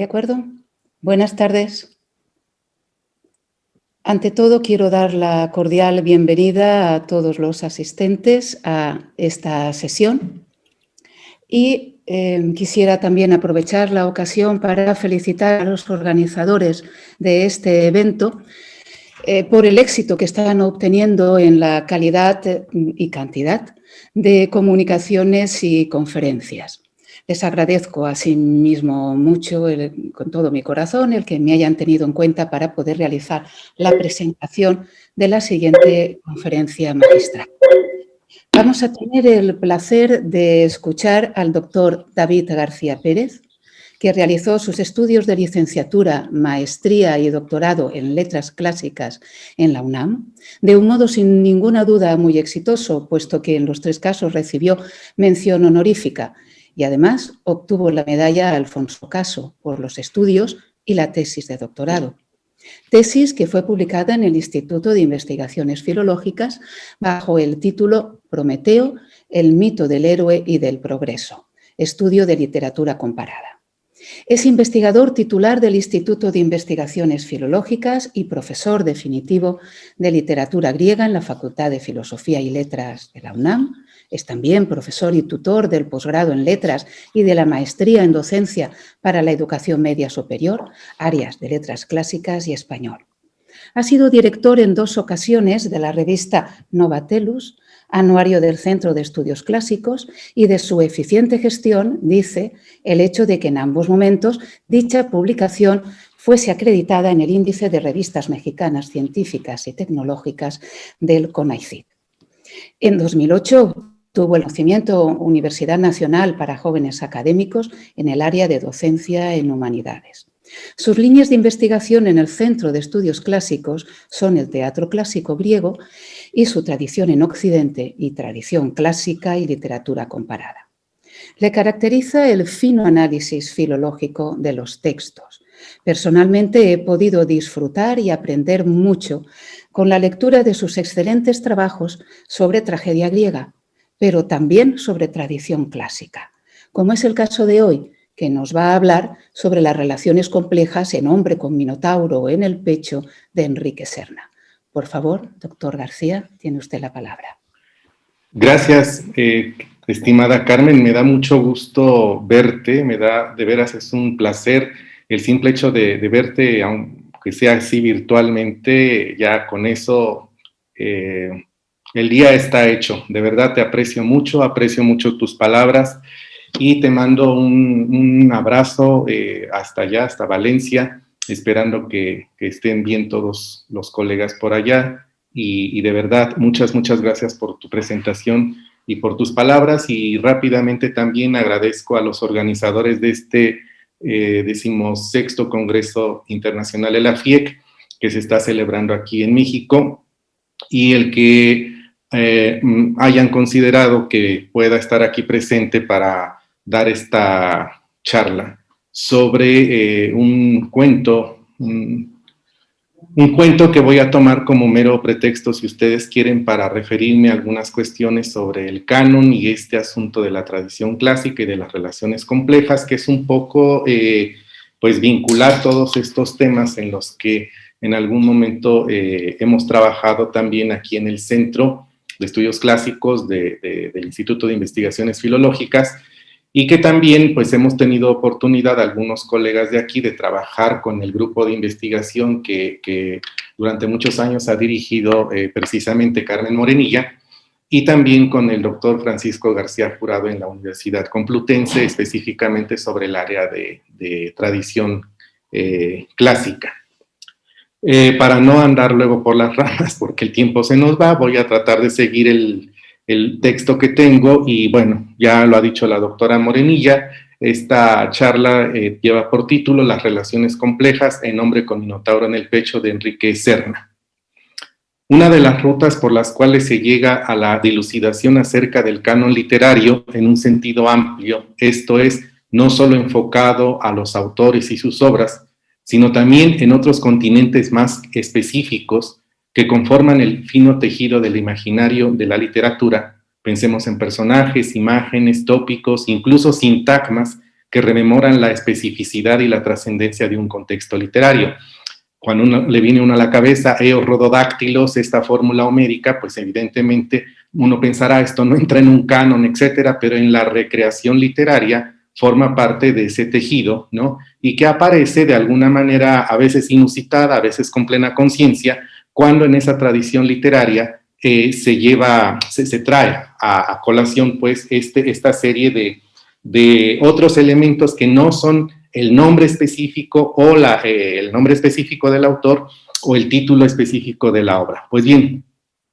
¿De acuerdo? Buenas tardes. Ante todo, quiero dar la cordial bienvenida a todos los asistentes a esta sesión y quisiera también aprovechar la ocasión para felicitar a los organizadores de este evento por el éxito que están obteniendo en la calidad y cantidad de comunicaciones y conferencias. Les agradezco asimismo mucho, con todo mi corazón, el que me hayan tenido en cuenta para poder realizar la presentación de la siguiente conferencia magistral. Vamos a tener el placer de escuchar al doctor David García Pérez, que realizó sus estudios de licenciatura, maestría y doctorado en Letras Clásicas en la UNAM, de un modo sin ninguna duda muy exitoso, puesto que en los 3 casos recibió mención honorífica y además obtuvo la medalla Alfonso Caso por los estudios y la tesis de doctorado. Tesis que fue publicada en el Instituto de Investigaciones Filológicas bajo el título Prometeo, el mito del héroe y del progreso, estudio de literatura comparada. Es investigador titular del Instituto de Investigaciones Filológicas y profesor definitivo de literatura griega en la Facultad de Filosofía y Letras de la UNAM. Es también profesor y tutor del posgrado en Letras y de la maestría en Docencia para la Educación Media Superior, áreas de Letras Clásicas y Español. Ha sido director en 2 ocasiones de la revista Novatelus, anuario del Centro de Estudios Clásicos, y de su eficiente gestión, dice, el hecho de que en ambos momentos dicha publicación fuese acreditada en el Índice de Revistas Mexicanas Científicas y Tecnológicas del CONACYT. En 2008 tuvo el reconocimiento Universidad Nacional para Jóvenes Académicos en el área de docencia en humanidades. Sus líneas de investigación en el Centro de Estudios Clásicos son el teatro clásico griego y su tradición en Occidente y tradición clásica y literatura comparada. Le caracteriza el fino análisis filológico de los textos. Personalmente he podido disfrutar y aprender mucho con la lectura de sus excelentes trabajos sobre tragedia griega, pero también sobre tradición clásica, como es el caso de hoy, que nos va a hablar sobre las relaciones complejas en Hombre con Minotauro en el pecho de Enrique Serna. Por favor, doctor García, tiene usted la palabra. Gracias, estimada Carmen, me da mucho gusto verte, de veras es un placer el simple hecho de verte, aunque sea así virtualmente, ya con eso el día está hecho. De verdad te aprecio mucho tus palabras y te mando un abrazo hasta allá, hasta Valencia, esperando que estén bien todos los colegas por allá. Y de verdad, muchas gracias por tu presentación y por tus palabras. Y rápidamente también agradezco a los organizadores de este 16º Congreso Internacional de la FIEC, que se está celebrando aquí en México, y el que hayan considerado que pueda estar aquí presente para dar esta charla sobre un cuento que voy a tomar como mero pretexto, si ustedes quieren, para referirme a algunas cuestiones sobre el canon y este asunto de la tradición clásica y de las relaciones complejas, que es un poco, pues, vincular todos estos temas en los que en algún momento hemos trabajado también aquí en el Centro de Estudios Clásicos del Instituto de Investigaciones Filológicas, y que también pues hemos tenido oportunidad, algunos colegas de aquí, de trabajar con el grupo de investigación que durante muchos años ha dirigido precisamente Carmen Morenilla, y también con el doctor Francisco García Jurado en la Universidad Complutense, específicamente sobre el área de tradición clásica. Para no andar luego por las ramas, porque el tiempo se nos va, voy a tratar de seguir el texto que tengo, y bueno, ya lo ha dicho la doctora Morenilla, esta charla lleva por título Las relaciones complejas en Hombre con Minotauro en el pecho, de Enrique Serna. Una de las rutas por las cuales se llega a la dilucidación acerca del canon literario en un sentido amplio, esto es, no solo enfocado a los autores y sus obras, sino también en otros continentes más específicos que conforman el fino tejido del imaginario de la literatura. Pensemos en personajes, imágenes, tópicos, incluso sintagmas, que rememoran la especificidad y la trascendencia de un contexto literario. Cuando le viene uno a la cabeza, Eos rododáctilos, esta fórmula homérica, pues evidentemente uno pensará, esto no entra en un canon, etcétera, pero en la recreación literaria forma parte de ese tejido, ¿no? Y que aparece de alguna manera a veces inusitada, a veces con plena conciencia, cuando en esa tradición literaria se trae a colación pues esta serie de otros elementos que no son el nombre específico o el nombre específico del autor o el título específico de la obra. Pues bien,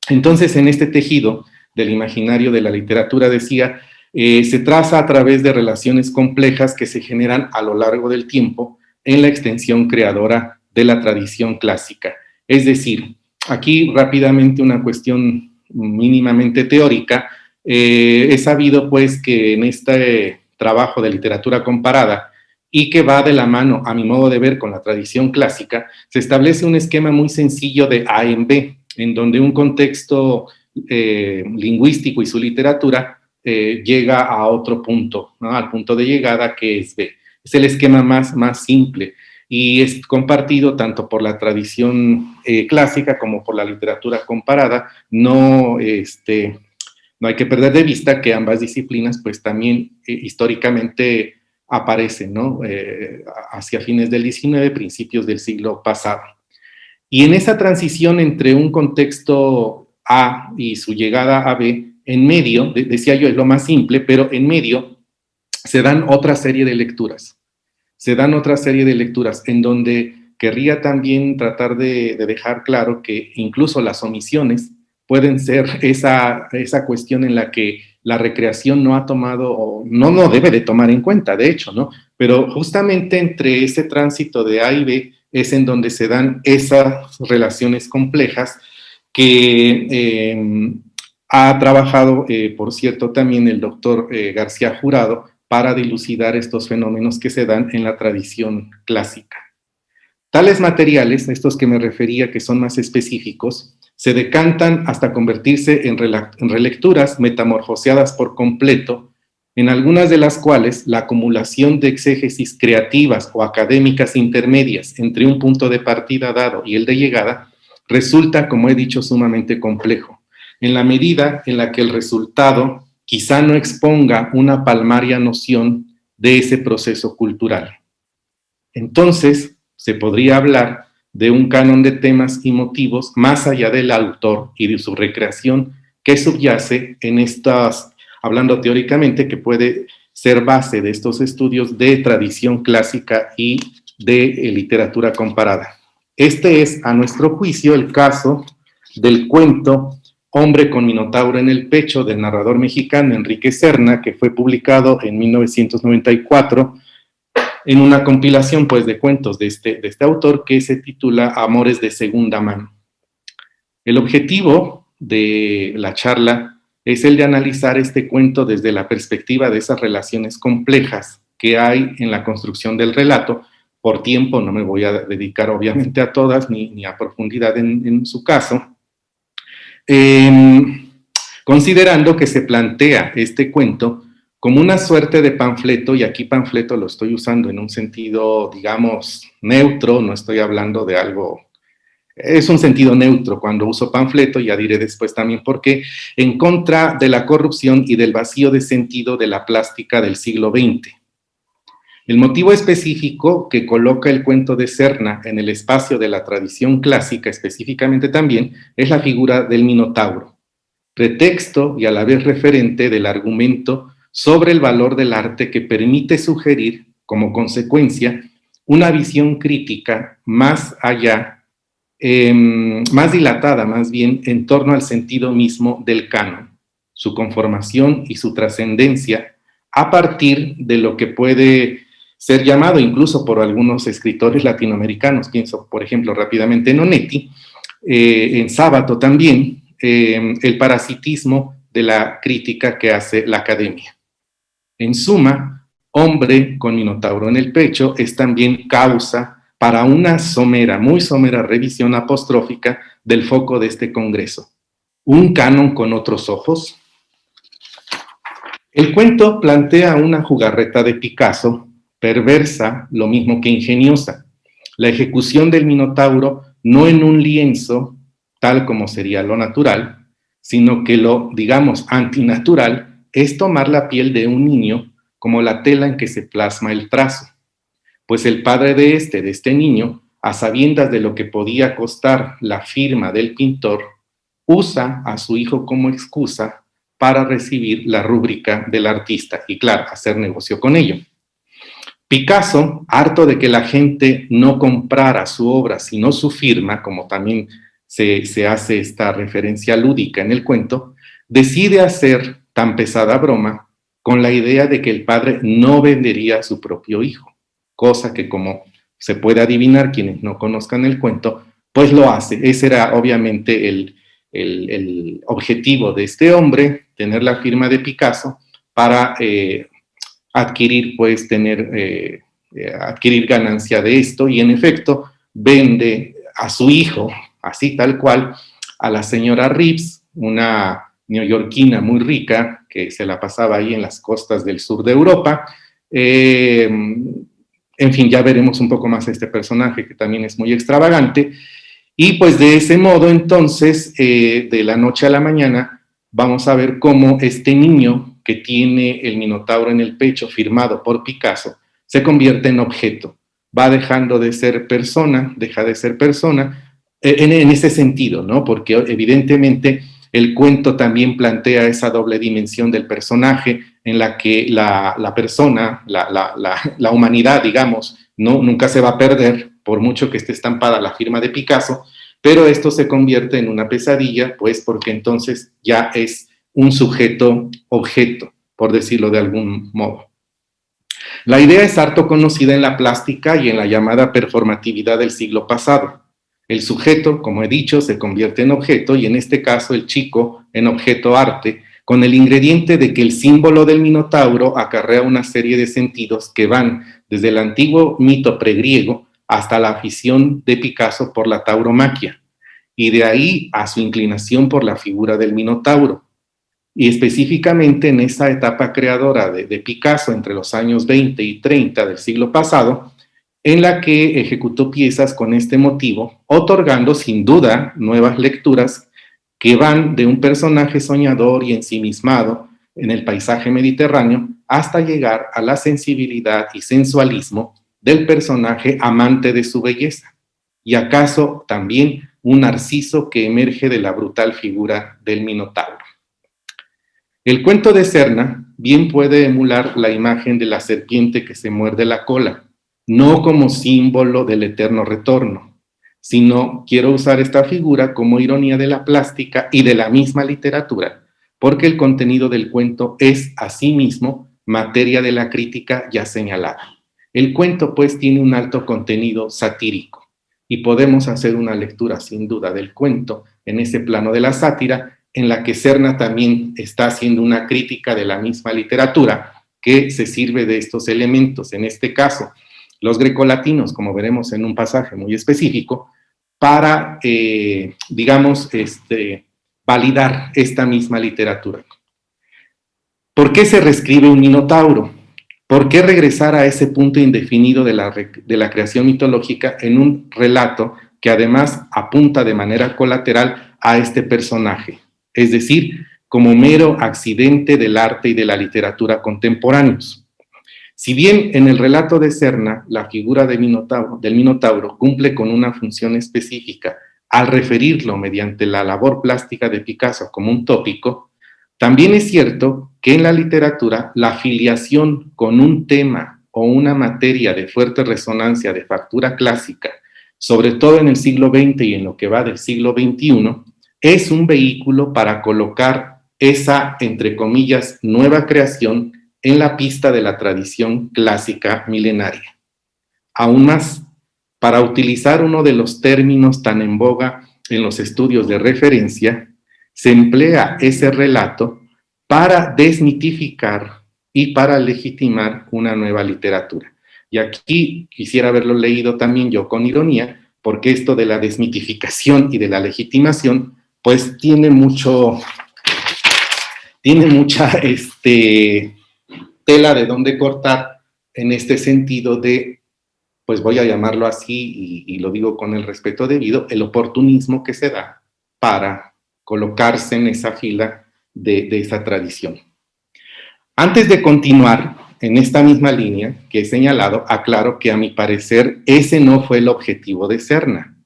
entonces en este tejido del imaginario de la literatura, decía, se traza a través de relaciones complejas que se generan a lo largo del tiempo en la extensión creadora de la tradición clásica. Es decir, aquí rápidamente una cuestión mínimamente teórica. He sabido pues que en este trabajo de literatura comparada y que va de la mano, a mi modo de ver, con la tradición clásica, se establece un esquema muy sencillo de A en B, en donde un contexto lingüístico y su literatura llega a otro punto, ¿no? Al punto de llegada que es B. Es el esquema más simple y es compartido tanto por la tradición clásica como por la literatura comparada. No hay que perder de vista que ambas disciplinas pues también históricamente aparecen, ¿no? Hacia fines del XIX, principios del siglo pasado. Y en esa transición entre un contexto A y su llegada a B, en medio, decía yo, es lo más simple, pero en medio se dan otra serie de lecturas. Se dan otra serie de lecturas en donde querría también tratar de dejar claro que incluso las omisiones pueden ser esa cuestión en la que la recreación no ha tomado, o no debe de tomar en cuenta, de hecho, ¿no? Pero justamente entre ese tránsito de A y B es en donde se dan esas relaciones complejas que ha trabajado, por cierto, también el doctor García Jurado para dilucidar estos fenómenos que se dan en la tradición clásica. Tales materiales, estos que me refería que son más específicos, se decantan hasta convertirse en relecturas metamorfoseadas por completo, en algunas de las cuales la acumulación de exégesis creativas o académicas intermedias entre un punto de partida dado y el de llegada resulta, como he dicho, sumamente complejo, en la medida en la que el resultado quizá no exponga una palmaria noción de ese proceso cultural. Entonces, se podría hablar de un canon de temas y motivos más allá del autor y de su recreación que subyace en estas, hablando teóricamente, que puede ser base de estos estudios de tradición clásica y de literatura comparada. Este es, a nuestro juicio, el caso del cuento Hombre con Minotauro en el pecho del narrador mexicano Enrique Serna, que fue publicado en 1994 en una compilación pues, de cuentos de este autor que se titula Amores de segunda mano. El objetivo de la charla es el de analizar este cuento desde la perspectiva de esas relaciones complejas que hay en la construcción del relato. Por tiempo no me voy a dedicar obviamente a todas ni a profundidad en su caso, considerando que se plantea este cuento como una suerte de panfleto, y aquí panfleto lo estoy usando en un sentido, digamos, neutro, no estoy hablando de algo, es un sentido neutro cuando uso panfleto, ya diré después también por qué, en contra de la corrupción y del vacío de sentido de la plástica del siglo XX. El motivo específico que coloca el cuento de Serna en el espacio de la tradición clásica específicamente también es la figura del Minotauro, pretexto y a la vez referente del argumento sobre el valor del arte que permite sugerir, como consecuencia, una visión crítica más allá, más dilatada más bien, en torno al sentido mismo del canon, su conformación y su trascendencia, a partir de lo que puede ser llamado incluso por algunos escritores latinoamericanos, pienso por ejemplo rápidamente en Onetti, en Sábato también, el parasitismo de la crítica que hace la academia. En suma, Hombre con Minotauro en el pecho es también causa para una somera, muy somera revisión apostrófica del foco de este congreso. ¿Un canon con otros ojos? El cuento plantea una jugarreta de Picasso perversa, lo mismo que ingeniosa. La ejecución del Minotauro no en un lienzo, tal como sería lo natural, sino que lo, digamos, antinatural es tomar la piel de un niño como la tela en que se plasma el trazo. Pues el padre de este niño, a sabiendas de lo que podía costar la firma del pintor, usa a su hijo como excusa para recibir la rúbrica del artista y, claro, hacer negocio con ello. Picasso, harto de que la gente no comprara su obra sino su firma, como también se hace esta referencia lúdica en el cuento, decide hacer tan pesada broma con la idea de que el padre no vendería a su propio hijo, cosa que, como se puede adivinar quienes no conozcan el cuento, pues lo hace. Ese era obviamente el objetivo de este hombre, tener la firma de Picasso para adquirir, pues, adquirir ganancia de esto, y en efecto vende a su hijo, así tal cual, a la señora Reeves, una neoyorquina muy rica que se la pasaba ahí en las costas del sur de Europa. En fin, ya veremos un poco más este personaje que también es muy extravagante, y pues de ese modo entonces, de la noche a la mañana, vamos a ver cómo este niño que tiene el Minotauro en el pecho firmado por Picasso se convierte en objeto, va dejando de ser persona, deja de ser persona, en ese sentido, ¿no? Porque evidentemente el cuento también plantea esa doble dimensión del personaje en la que la persona, la humanidad, digamos, ¿no? Nunca se va a perder por mucho que esté estampada la firma de Picasso, pero esto se convierte en una pesadilla, pues porque entonces ya es un sujeto objeto, por decirlo de algún modo. La idea es harto conocida en la plástica y en la llamada performatividad del siglo pasado. El sujeto, como he dicho, se convierte en objeto, y en este caso el chico en objeto arte, con el ingrediente de que el símbolo del Minotauro acarrea una serie de sentidos que van desde el antiguo mito pregriego hasta la afición de Picasso por la tauromaquia, y de ahí a su inclinación por la figura del Minotauro. Y específicamente en esa etapa creadora de Picasso entre los años 20 y 30 del siglo pasado, en la que ejecutó piezas con este motivo, otorgando sin duda nuevas lecturas que van de un personaje soñador y ensimismado en el paisaje mediterráneo hasta llegar a la sensibilidad y sensualismo del personaje amante de su belleza, y acaso también un narciso que emerge de la brutal figura del Minotauro. El cuento de Serna bien puede emular la imagen de la serpiente que se muerde la cola, no como símbolo del eterno retorno, sino quiero usar esta figura como ironía de la plástica y de la misma literatura, porque el contenido del cuento es asimismo materia de la crítica ya señalada. El cuento, pues, tiene un alto contenido satírico, y podemos hacer una lectura sin duda del cuento en ese plano de la sátira, en la que Serna también está haciendo una crítica de la misma literatura que se sirve de estos elementos, en este caso los grecolatinos, como veremos en un pasaje muy específico, para, digamos, validar esta misma literatura. ¿Por qué se reescribe un Minotauro? ¿Por qué regresar a ese punto indefinido de la creación mitológica en un relato que además apunta de manera colateral a este personaje? Es decir, como mero accidente del arte y de la literatura contemporáneos. Si bien en el relato de Serna la figura del Minotauro cumple con una función específica al referirlo mediante la labor plástica de Picasso como un tópico, también es cierto que en la literatura la filiación con un tema o una materia de fuerte resonancia de factura clásica, sobre todo en el siglo XX y en lo que va del siglo XXI, es un vehículo para colocar esa, entre comillas, nueva creación en la pista de la tradición clásica milenaria. Aún más, para utilizar uno de los términos tan en boga en los estudios de referencia, se emplea ese relato para desmitificar y para legitimar una nueva literatura. Y aquí quisiera haberlo leído también yo con ironía, porque esto de la desmitificación y de la legitimación pues tiene mucha tela de dónde cortar, en este sentido de, pues voy a llamarlo así y lo digo con el respeto debido, el oportunismo que se da para colocarse en esa fila de esa tradición. Antes de continuar en esta misma línea que he señalado, aclaro que a mi parecer ese no fue el objetivo de Serna.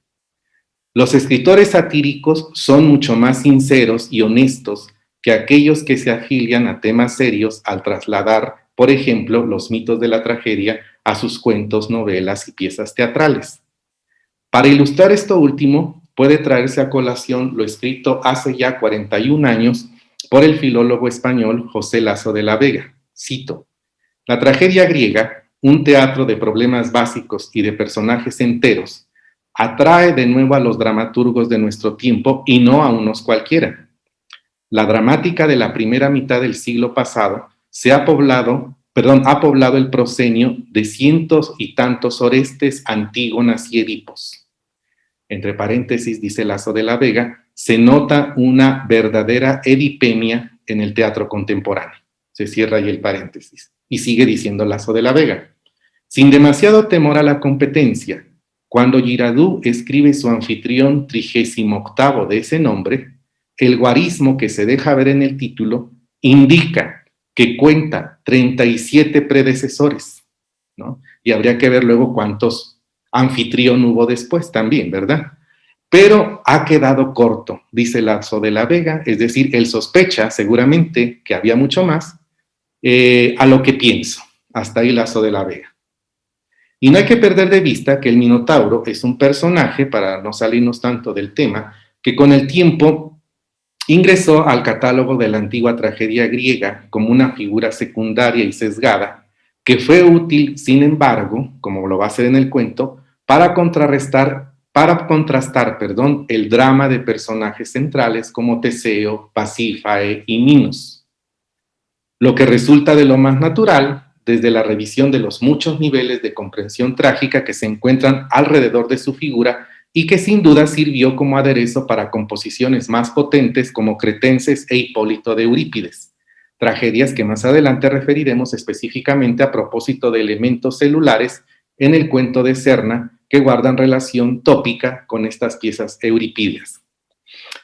Los escritores satíricos son mucho más sinceros y honestos que aquellos que se afilian a temas serios al trasladar, por ejemplo, los mitos de la tragedia a sus cuentos, novelas y piezas teatrales. Para ilustrar esto último, puede traerse a colación lo escrito hace ya 41 años por el filólogo español José Lasso de la Vega. Cito: la tragedia griega, un teatro de problemas básicos y de personajes enteros, atrae de nuevo a los dramaturgos de nuestro tiempo y no a unos cualquiera. La dramática de la primera mitad del siglo pasado ha poblado el proscenio de cientos y tantos Orestes, Antígonas y Edipos. Entre paréntesis, dice Lasso de la Vega, se nota una verdadera edipemia en el teatro contemporáneo. Se cierra ahí el paréntesis. Y sigue diciendo Lasso de la Vega: sin demasiado temor a la competencia, cuando Girardot escribe su anfitrión 38º de ese nombre, el guarismo que se deja ver en el título indica que cuenta 37 predecesores, ¿no? Y habría que ver luego cuántos anfitrión hubo después también, ¿verdad? Pero ha quedado corto, dice Lasso de la Vega, es decir, él sospecha seguramente que había mucho más, a lo que pienso. Hasta ahí Lasso de la Vega. Y no hay que perder de vista que el Minotauro es un personaje, para no salirnos tanto del tema, que con el tiempo ingresó al catálogo de la antigua tragedia griega como una figura secundaria y sesgada, que fue útil, sin embargo, como lo va a hacer en el cuento, para contrastar, el drama de personajes centrales como Teseo, Pasífae y Minos. Lo que resulta de lo más natural, desde la revisión de los muchos niveles de comprensión trágica que se encuentran alrededor de su figura y que sin duda sirvió como aderezo para composiciones más potentes como Cretenses e Hipólito de Eurípides, tragedias que más adelante referiremos específicamente a propósito de elementos celulares en el cuento de Serna que guardan relación tópica con estas piezas eurípideas.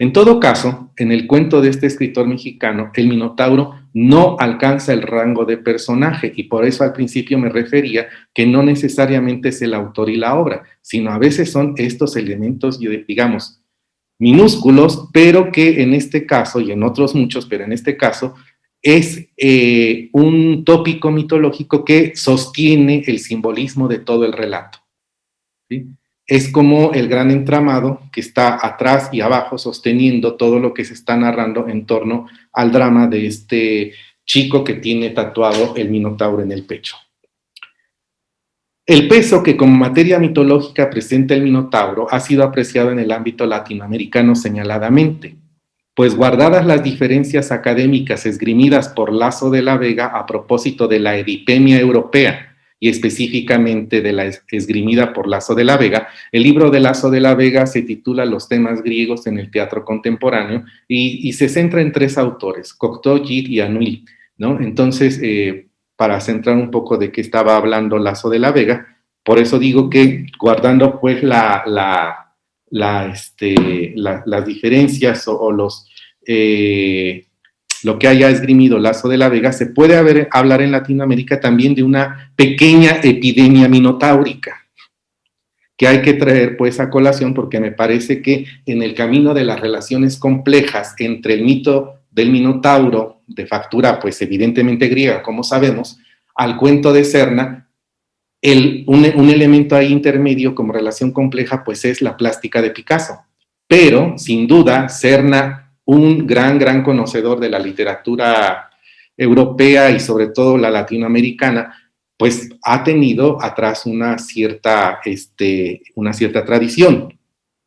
En todo caso, en el cuento de este escritor mexicano, el Minotauro no alcanza el rango de personaje y por eso al principio me refería que no necesariamente es el autor y la obra, sino a veces son estos elementos, digamos, minúsculos, pero que en este caso y en otros muchos, pero en este caso es un tópico mitológico que sostiene el simbolismo de todo el relato, ¿sí? Es como el gran entramado que está atrás y abajo sosteniendo todo lo que se está narrando en torno al drama de este chico que tiene tatuado el Minotauro en el pecho. El peso que como materia mitológica presenta el Minotauro ha sido apreciado en el ámbito latinoamericano señaladamente, pues guardadas las diferencias académicas esgrimidas por Lasso de la Vega a propósito de la edipemia europea, y específicamente de la esgrimida por Lasso de la Vega, el libro de Lasso de la Vega se titula Los temas griegos en el teatro contemporáneo y se centra en 3 autores, Cocteau, Gide y Anouilh, ¿no? Entonces, para centrar un poco de qué estaba hablando Lasso de la Vega, por eso digo que guardando pues las diferencias o lo que haya esgrimido Lasso de la Vega, se puede hablar en Latinoamérica también de una pequeña epidemia minotáurica que hay que traer pues a colación porque me parece que en el camino de las relaciones complejas entre el mito del Minotauro, de factura pues evidentemente griega, como sabemos, al cuento de Serna, un elemento ahí intermedio como relación compleja pues es la plástica de Picasso. Pero, sin duda, Serna, un gran conocedor de la literatura europea y sobre todo la latinoamericana, pues ha tenido atrás una cierta tradición.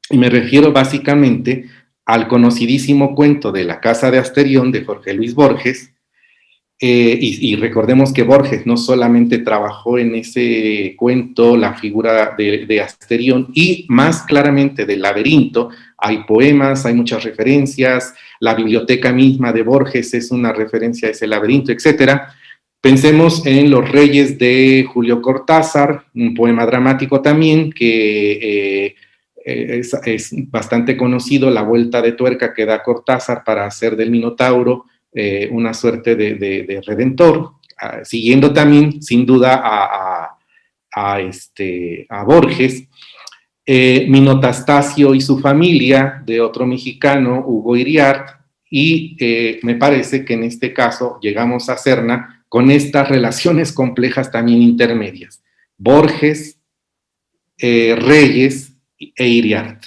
Y me refiero básicamente al conocidísimo cuento de La Casa de Asterión de Jorge Luis Borges, y recordemos que Borges no solamente trabajó en ese cuento la figura de Asterión y más claramente del laberinto, hay poemas, hay muchas referencias, la biblioteca misma de Borges es una referencia a ese laberinto, etcétera, Pensemos en Los Reyes de Julio Cortázar, un poema dramático también que es bastante conocido, la vuelta de tuerca que da Cortázar para hacer del Minotauro una suerte de redentor, siguiendo también sin duda a Borges. Minotastasio y su familia, de otro mexicano, Hugo Iriart, y me parece que en este caso llegamos a Serna con estas relaciones complejas también intermedias. Borges, Reyes e Iriart.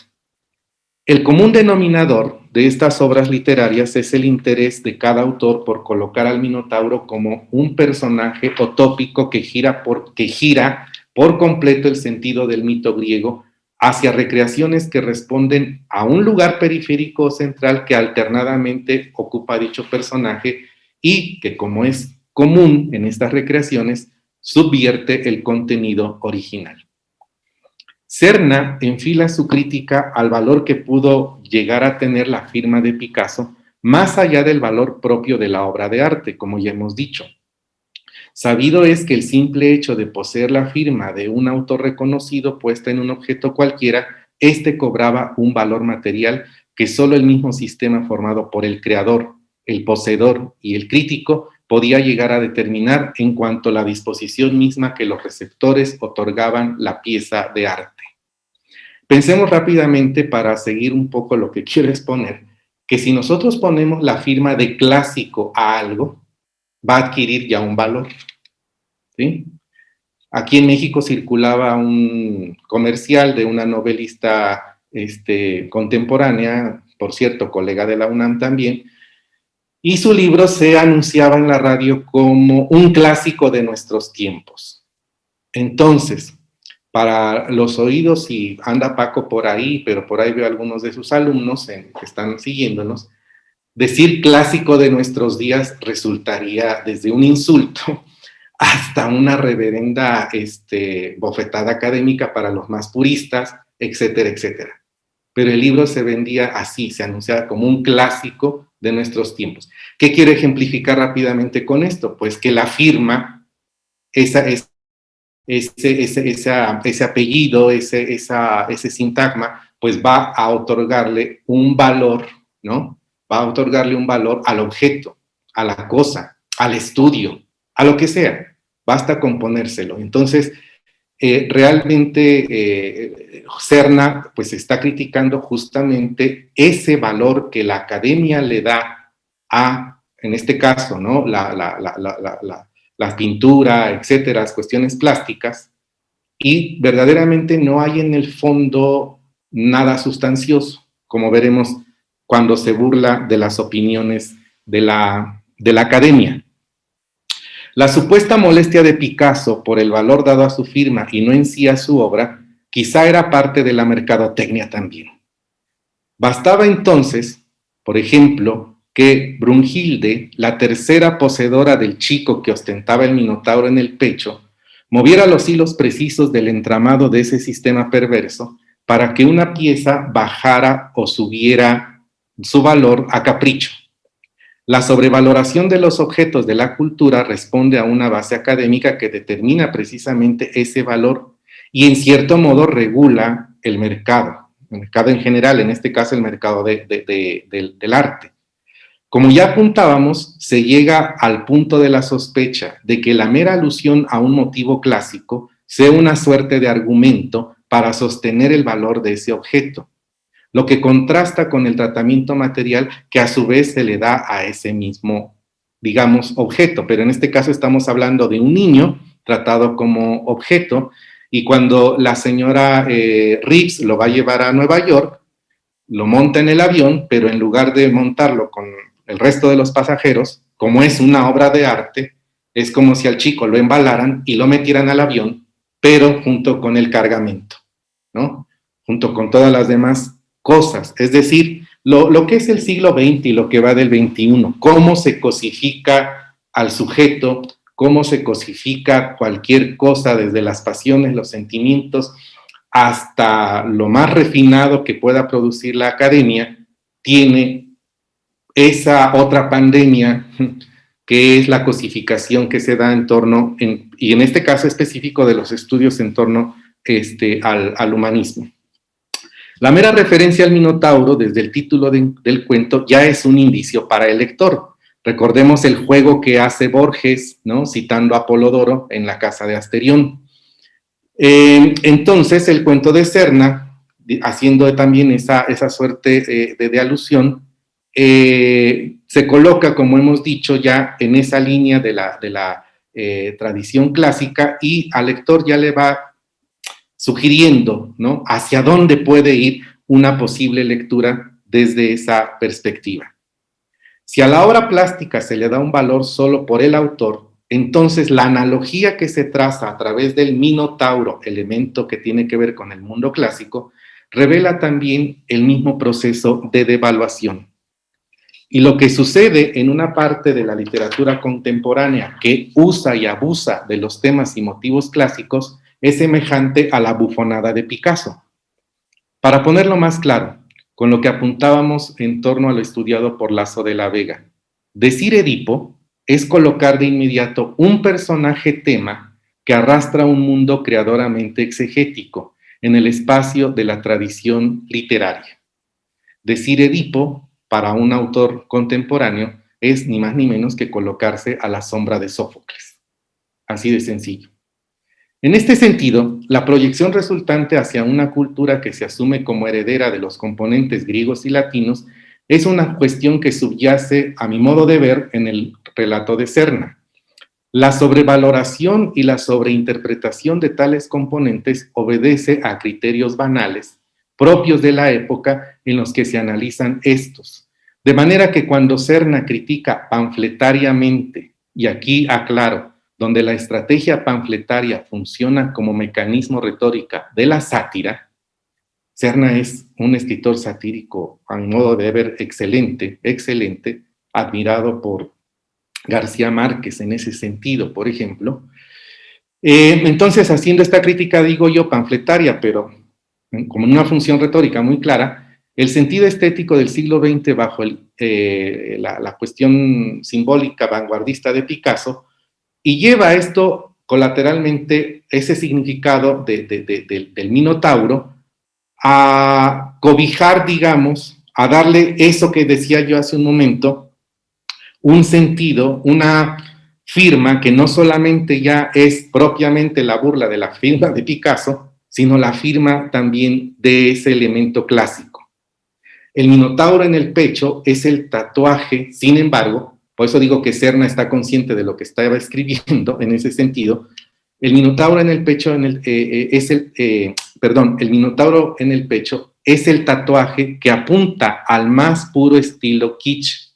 El común denominador de estas obras literarias es el interés de cada autor por colocar al Minotauro como un personaje utópico que gira por completo el sentido del mito griego hacia recreaciones que responden a un lugar periférico o central que alternadamente ocupa dicho personaje y que, como es común en estas recreaciones, subvierte el contenido original. Serna enfila su crítica al valor que pudo llegar a tener la firma de Picasso, más allá del valor propio de la obra de arte, como ya hemos dicho. Sabido es que el simple hecho de poseer la firma de un autor reconocido puesta en un objeto cualquiera, este cobraba un valor material que solo el mismo sistema formado por el creador, el poseedor y el crítico podía llegar a determinar en cuanto a la disposición misma que los receptores otorgaban la pieza de arte. Pensemos rápidamente, para seguir un poco lo que quiero exponer, que si nosotros ponemos la firma de clásico a algo, va a adquirir ya un valor, ¿sí? Aquí en México circulaba un comercial de una novelista contemporánea, por cierto, colega de la UNAM también, y su libro se anunciaba en la radio como un clásico de nuestros tiempos. Entonces, para los oídos, y anda Paco por ahí, pero por ahí veo a algunos de sus alumnos que están siguiéndonos, decir clásico de nuestros días resultaría desde un insulto hasta una reverenda bofetada académica para los más puristas, etcétera, etcétera. Pero el libro se vendía así, se anunciaba como un clásico de nuestros tiempos. ¿Qué quiero ejemplificar rápidamente con esto? Pues que la firma, ese apellido, ese sintagma, pues va a otorgarle un valor, ¿no? Va a otorgarle un valor al objeto, a la cosa, al estudio, a lo que sea. Basta con ponérselo. Entonces, realmente Serna pues está criticando justamente ese valor que la academia le da a, en este caso, ¿no? La pintura, etcétera, las cuestiones plásticas, y verdaderamente no hay en el fondo nada sustancioso, como veremos cuando se burla de las opiniones de la academia. La supuesta molestia de Picasso por el valor dado a su firma y no en sí a su obra, quizá era parte de la mercadotecnia también. Bastaba entonces, por ejemplo, que Brunhilde, la tercera poseedora del chico que ostentaba el Minotauro en el pecho, moviera los hilos precisos del entramado de ese sistema perverso para que una pieza bajara o subiera su valor a capricho. La sobrevaloración de los objetos de la cultura responde a una base académica que determina precisamente ese valor y en cierto modo regula el mercado en general, en este caso el mercado del arte. Como ya apuntábamos, se llega al punto de la sospecha de que la mera alusión a un motivo clásico sea una suerte de argumento para sostener el valor de ese objeto, lo que contrasta con el tratamiento material que a su vez se le da a ese mismo, digamos, objeto. Pero en este caso estamos hablando de un niño tratado como objeto, y cuando la señora Reeves lo va a llevar a Nueva York, lo monta en el avión, pero en lugar de montarlo con el resto de los pasajeros, como es una obra de arte, es como si al chico lo embalaran y lo metieran al avión, pero junto con el cargamento, ¿no? Junto con todas las demás cosas. Es decir, lo que es el siglo XX y lo que va del XXI, cómo se cosifica al sujeto, cómo se cosifica cualquier cosa, desde las pasiones, los sentimientos, hasta lo más refinado que pueda producir la academia, tiene esa otra pandemia que es la cosificación que se da en torno, y en este caso específico de los estudios en torno al humanismo. La mera referencia al Minotauro, desde el título del cuento, ya es un indicio para el lector. Recordemos el juego que hace Borges, ¿no?, citando a Apolodoro en la casa de Asterión. Entonces, el cuento de Serna, haciendo también esa suerte de alusión, se coloca, como hemos dicho, ya en esa línea de la tradición clásica, y al lector ya le va sugiriendo, ¿no?, hacia dónde puede ir una posible lectura desde esa perspectiva. Si a la obra plástica se le da un valor solo por el autor, entonces la analogía que se traza a través del Minotauro, elemento que tiene que ver con el mundo clásico, revela también el mismo proceso de devaluación. Y lo que sucede en una parte de la literatura contemporánea que usa y abusa de los temas y motivos clásicos es semejante a la bufonada de Picasso. Para ponerlo más claro, con lo que apuntábamos en torno a lo estudiado por Lasso de la Vega, decir Edipo es colocar de inmediato un personaje tema que arrastra un mundo creadoramente exegético en el espacio de la tradición literaria. Decir Edipo, para un autor contemporáneo, es ni más ni menos que colocarse a la sombra de Sófocles. Así de sencillo. En este sentido, la proyección resultante hacia una cultura que se asume como heredera de los componentes griegos y latinos es una cuestión que subyace, a mi modo de ver, en el relato de Serna. La sobrevaloración y la sobreinterpretación de tales componentes obedece a criterios banales propios de la época en los que se analizan estos. De manera que cuando Serna critica panfletariamente, y aquí aclaro, donde la estrategia panfletaria funciona como mecanismo retórica de la sátira, Serna es un escritor satírico, a mi modo de ver, excelente, admirado por García Márquez en ese sentido, por ejemplo. Entonces, haciendo esta crítica, digo yo, panfletaria, pero como una función retórica muy clara, el sentido estético del siglo XX bajo la cuestión simbólica vanguardista de Picasso, y lleva esto colateralmente, ese significado del Minotauro, a cobijar, digamos, a darle eso que decía yo hace un momento, un sentido, una firma que no solamente ya es propiamente la burla de la firma de Picasso, sino la firma también de ese elemento clásico. El Minotauro en el pecho es el tatuaje, sin embargo, por eso digo que Serna está consciente de lo que estaba escribiendo en ese sentido. El Minotauro en el pecho el Minotauro en el pecho es el tatuaje que apunta al más puro estilo kitsch.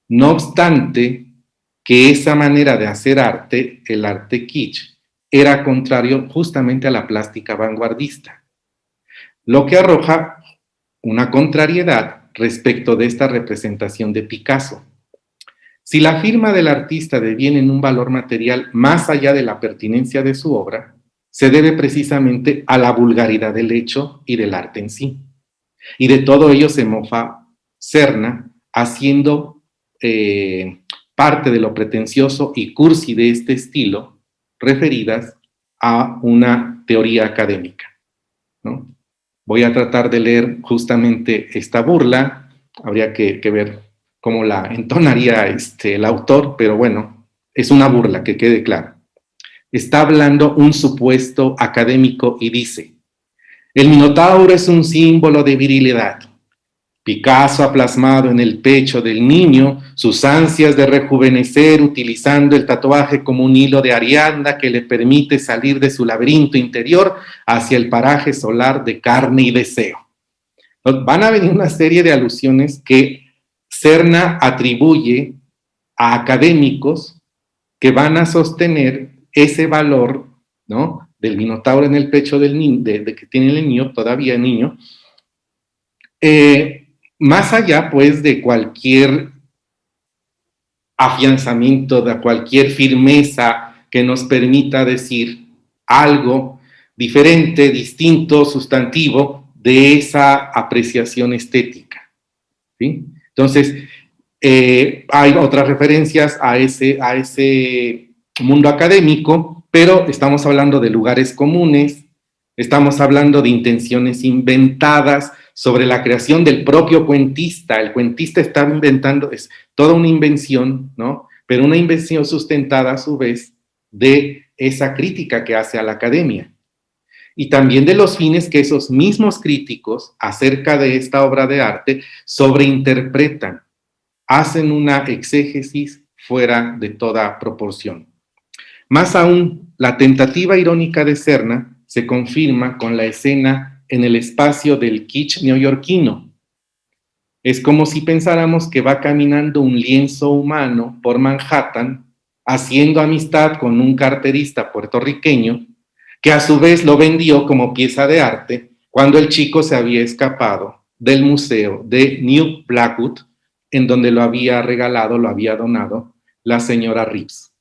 No obstante que esa manera de hacer arte, el arte kitsch, era contrario justamente a la plástica vanguardista, lo que arroja una contrariedad respecto de esta representación de Picasso. Si la firma del artista deviene en un valor material más allá de la pertinencia de su obra, se debe precisamente a la vulgaridad del hecho y del arte en sí. Y de todo ello se mofa Serna, haciendo parte de lo pretencioso y cursi de este estilo, referidas a una teoría académica, ¿no? Voy a tratar de leer justamente esta burla, habría que ver cómo la entonaría el autor, pero bueno, es una burla, que quede claro. Está hablando un supuesto académico y dice: el Minotauro es un símbolo de virilidad. Picasso ha plasmado en el pecho del niño sus ansias de rejuvenecer utilizando el tatuaje como un hilo de Ariadna que le permite salir de su laberinto interior hacia el paraje solar de carne y deseo. Van a venir una serie de alusiones que Serna atribuye a académicos que van a sostener ese valor, ¿no?, del Minotauro en el pecho del niño, que tiene el niño, todavía niño, más allá, pues, de cualquier afianzamiento, de cualquier firmeza que nos permita decir algo diferente, distinto, sustantivo de esa apreciación estética, ¿sí? Entonces, Hay otras referencias a ese mundo académico, pero estamos hablando de lugares comunes, estamos hablando de intenciones inventadas sobre la creación del propio cuentista. El cuentista está inventando, es toda una invención, ¿no? Pero una invención sustentada a su vez de esa crítica que hace a la academia. Y también de los fines que esos mismos críticos acerca de esta obra de arte sobreinterpretan, hacen una exégesis fuera de toda proporción. Más aún, la tentativa irónica de Serna se confirma con la escena en el espacio del kitsch neoyorquino. Es como si pensáramos que va caminando un lienzo humano por Manhattan, haciendo amistad con un carterista puertorriqueño, que a su vez lo vendió como pieza de arte cuando el chico se había escapado del museo de New Blackwood, en donde lo había regalado, lo había donado la señora Reeves.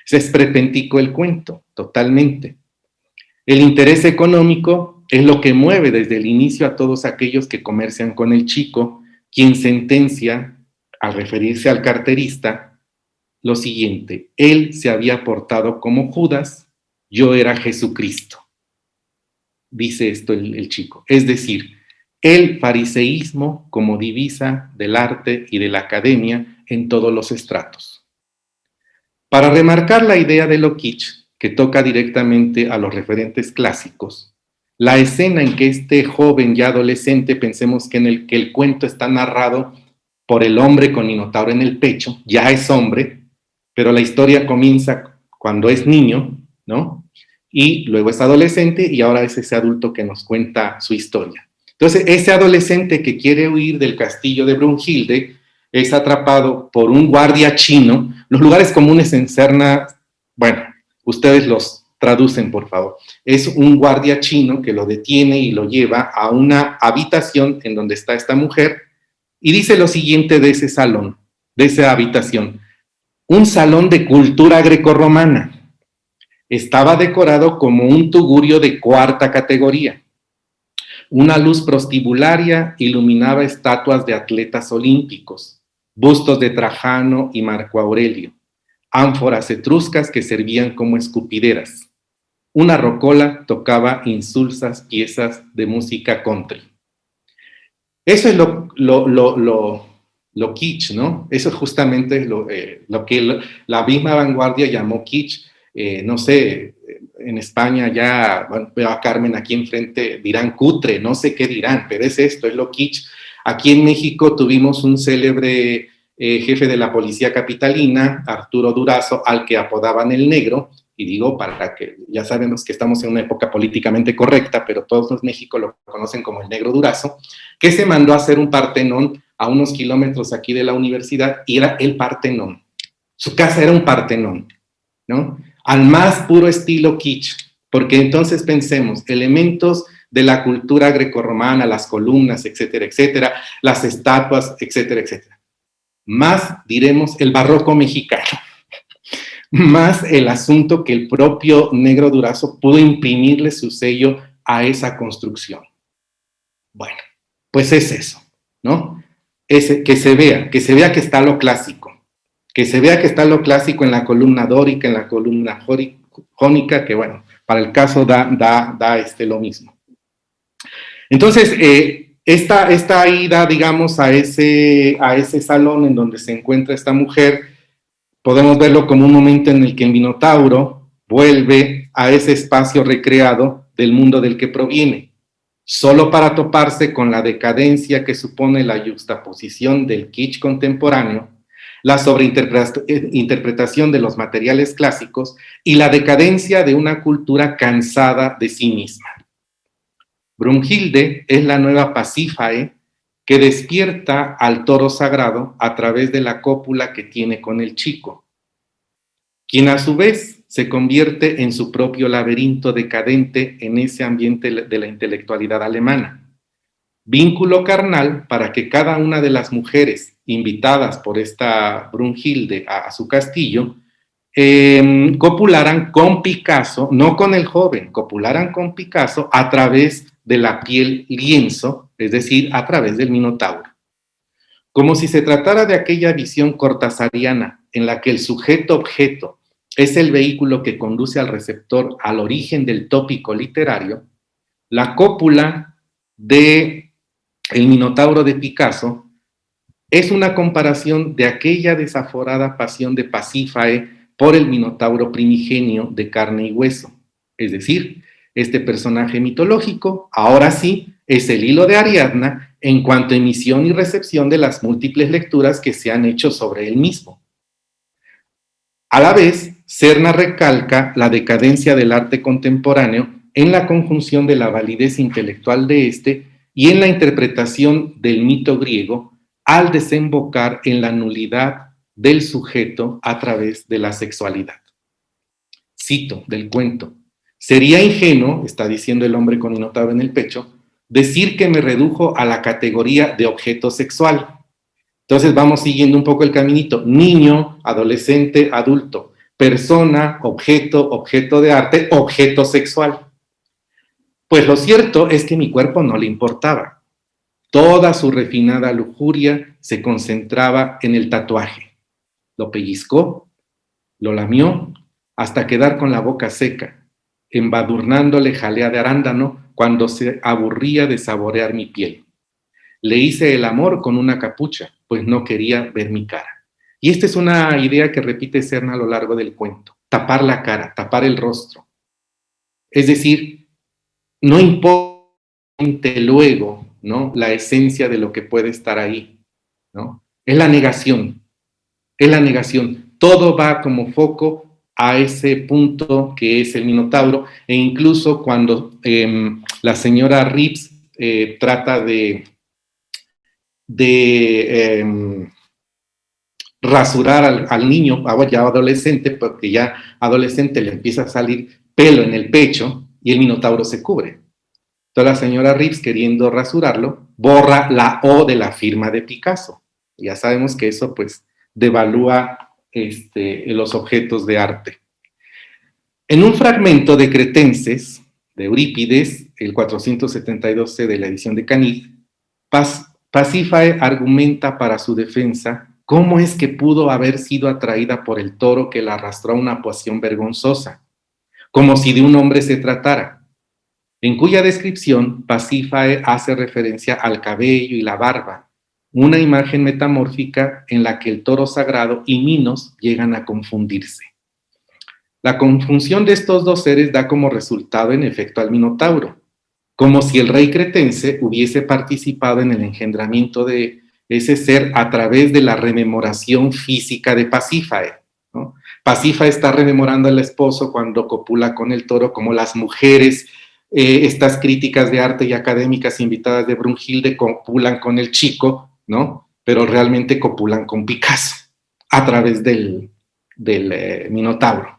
Se esperpenticó el cuento, totalmente. El interés económico es lo que mueve desde el inicio a todos aquellos que comercian con el chico, quien sentencia, al referirse al carterista, lo siguiente: él se había portado como Judas, yo era Jesucristo. Dice esto el chico. Es decir, el fariseísmo como divisa del arte y de la academia en todos los estratos. Para remarcar la idea de lo kitsch, que toca directamente a los referentes clásicos, la escena en que este joven ya adolescente, pensemos que el cuento está narrado por el hombre con Minotauro en el pecho, ya es hombre, pero la historia comienza cuando es niño, ¿no? Y luego es adolescente y ahora es ese adulto que nos cuenta su historia. Entonces, ese adolescente que quiere huir del castillo de Brunhilde es atrapado por un guardia chino. Los lugares comunes en Serna, bueno, ustedes los traducen, por favor. Es un guardia chino que lo detiene y lo lleva a una habitación en donde está esta mujer y dice lo siguiente de ese salón, de esa habitación: un salón de cultura grecorromana. Estaba decorado como un tugurio de cuarta categoría. Una luz prostibularia iluminaba estatuas de atletas olímpicos, bustos de Trajano y Marco Aurelio, ánforas etruscas que servían como escupideras. Una rocola tocaba insulsas piezas de música country. Eso es lo kitsch, ¿no? Eso es justamente lo que la misma vanguardia llamó kitsch. No sé, en España ya, bueno, veo a Carmen aquí enfrente, dirán cutre, no sé qué dirán, pero es esto, es lo kitsch. Aquí en México tuvimos un célebre jefe de la policía capitalina, Arturo Durazo, al que apodaban el Negro, y digo para que, ya sabemos que estamos en una época políticamente correcta, pero todos los México lo conocen como el Negro Durazo, que se mandó a hacer un Partenón a unos kilómetros aquí de la universidad, y era el Partenón. Su casa era un Partenón, ¿no? Al más puro estilo kitsch, porque entonces pensemos, elementos de la cultura grecorromana, las columnas, etcétera, etcétera, las estatuas, etcétera, etcétera. Más, diremos, el barroco mexicano, más el asunto que el propio Negro Durazo pudo imprimirle su sello a esa construcción. Bueno, pues es eso, ¿no? Que se vea que está lo clásico. Que se vea que está lo clásico en la columna dórica, en la columna jónica, que bueno, para el caso da lo mismo. Entonces, esta ida, digamos, a ese salón en donde se encuentra esta mujer, podemos verlo como un momento en el que el Minotauro vuelve a ese espacio recreado del mundo del que proviene, solo para toparse con la decadencia que supone la yuxtaposición del kitsch contemporáneo, la sobreinterpretación de los materiales clásicos y la decadencia de una cultura cansada de sí misma. Brunhilde es la nueva Pasífae que despierta al toro sagrado a través de la cópula que tiene con el chico, quien a su vez se convierte en su propio laberinto decadente en ese ambiente de la intelectualidad alemana. Vínculo carnal para que cada una de las mujeres invitadas por esta Brunhilde a su castillo copularan con Picasso, no con el joven, copularan con Picasso a través de la piel lienzo, es decir, a través del Minotauro. como si se tratara de aquella visión cortasariana en la que el sujeto-objeto es el vehículo que conduce al receptor al origen del tópico literario, la cópula de El Minotauro de Picasso es una comparación de aquella desaforada pasión de Pasífae por el Minotauro primigenio de carne y hueso. Es decir, este personaje mitológico, ahora sí, es el hilo de Ariadna en cuanto a emisión y recepción de las múltiples lecturas que se han hecho sobre él mismo. A la vez, Serna recalca la decadencia del arte contemporáneo en la conjunción de la validez intelectual de este y en la interpretación del mito griego al desembocar en la nulidad del sujeto a través de la sexualidad. Cito del cuento: sería ingenuo, está diciendo el hombre con Minotauro en el pecho, decir que me redujo a la categoría de objeto sexual. Entonces vamos siguiendo un poco el caminito: niño, adolescente, adulto, persona, objeto, objeto de arte, objeto sexual. Pues lo cierto es que mi cuerpo no le importaba. Toda su refinada lujuria se concentraba en el tatuaje. Lo pellizcó, lo lamió, hasta quedar con la boca seca, embadurnándole jalea de arándano cuando se aburría de saborear mi piel. Le hice el amor con una capucha, pues no quería ver mi cara. Y esta es una idea que repite Serna a lo largo del cuento: tapar la cara, tapar el rostro. Es decir, no importa luego, ¿no?, la esencia de lo que puede estar ahí, ¿no? Es la negación, es la negación. Todo va como foco a ese punto que es el Minotauro, e incluso cuando la señora Reeves trata de rasurar al niño, ya adolescente, porque ya adolescente le empieza a salir pelo en el pecho y el Minotauro se cubre. Entonces la señora Reeves, queriendo rasurarlo, borra la O de la firma de Picasso. Ya sabemos que eso pues devalúa los objetos de arte. En un fragmento de Cretenses, de Eurípides, el 472c de la edición de Canid, Pasífae argumenta para su defensa cómo es que pudo haber sido atraída por el toro que la arrastró a una pasión vergonzosa, como si de un hombre se tratara, en cuya descripción Pasífae hace referencia al cabello y la barba, una imagen metamórfica en la que el toro sagrado y Minos llegan a confundirse. La conjunción de estos dos seres da como resultado en efecto al Minotauro, como si el rey cretense hubiese participado en el engendramiento de ese ser a través de la rememoración física de Pasífae, ¿no? Pasífae está rememorando al esposo cuando copula con el toro, como las mujeres, estas críticas de arte y académicas invitadas de Brunhilde, copulan con el chico, ¿no? Pero realmente copulan con Picasso a través del Minotauro.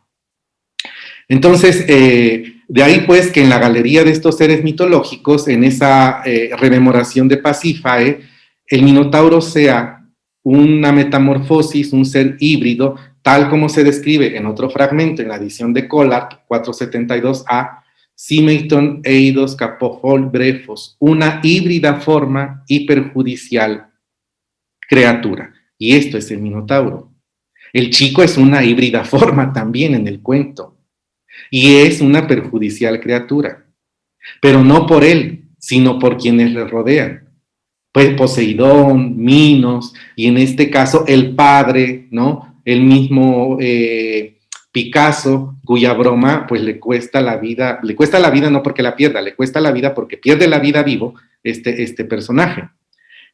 Entonces, de ahí pues que en la galería de estos seres mitológicos, en esa rememoración de Pasífae, el Minotauro sea una metamorfosis, un ser híbrido, tal como se describe en otro fragmento en la edición de Collard, 472a, Simeiton eidos capohol brefos, una híbrida forma y perjudicial criatura. Y esto es el Minotauro. El chico es una híbrida forma también en el cuento. Y es una perjudicial criatura, pero no por él, sino por quienes le rodean. Pues Poseidón, Minos, y en este caso el padre, ¿no? El mismo Picasso, cuya broma pues le cuesta la vida no porque la pierda, le cuesta la vida porque pierde la vida vivo este personaje.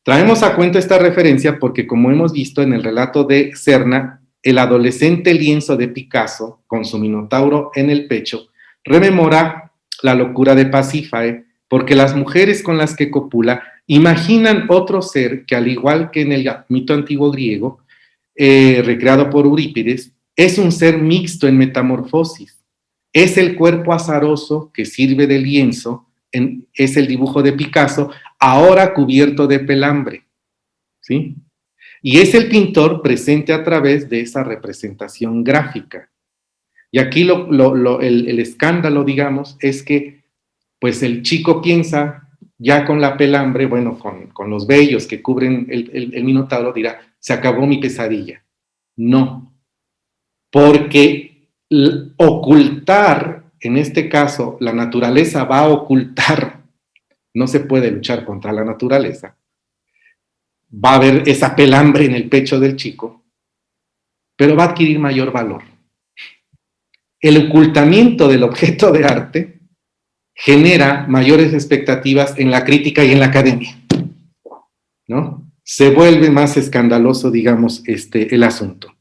Traemos a cuento esta referencia porque, como hemos visto en el relato de Serna, el adolescente lienzo de Picasso, con su Minotauro en el pecho, rememora la locura de Pasífae, porque las mujeres con las que copula imaginan otro ser que, al igual que en el mito antiguo griego, recreado por Eurípides, es un ser mixto en metamorfosis. Es el cuerpo azaroso que sirve de lienzo, es el dibujo de Picasso, ahora cubierto de pelambre, ¿sí? Y es el pintor presente a través de esa representación gráfica. Y aquí el escándalo, digamos, es que pues el chico piensa ya con la pelambre, bueno, con los vellos que cubren el Minotauro, dirá, se acabó mi pesadilla. No, porque ocultar, en este caso, la naturaleza va a ocultar, no se puede luchar contra la naturaleza, va a haber esa pelambre en el pecho del chico, pero va a adquirir mayor valor. El ocultamiento del objeto de arte genera mayores expectativas en la crítica y en la academia, ¿no? Se vuelve más escandaloso, digamos, el asunto.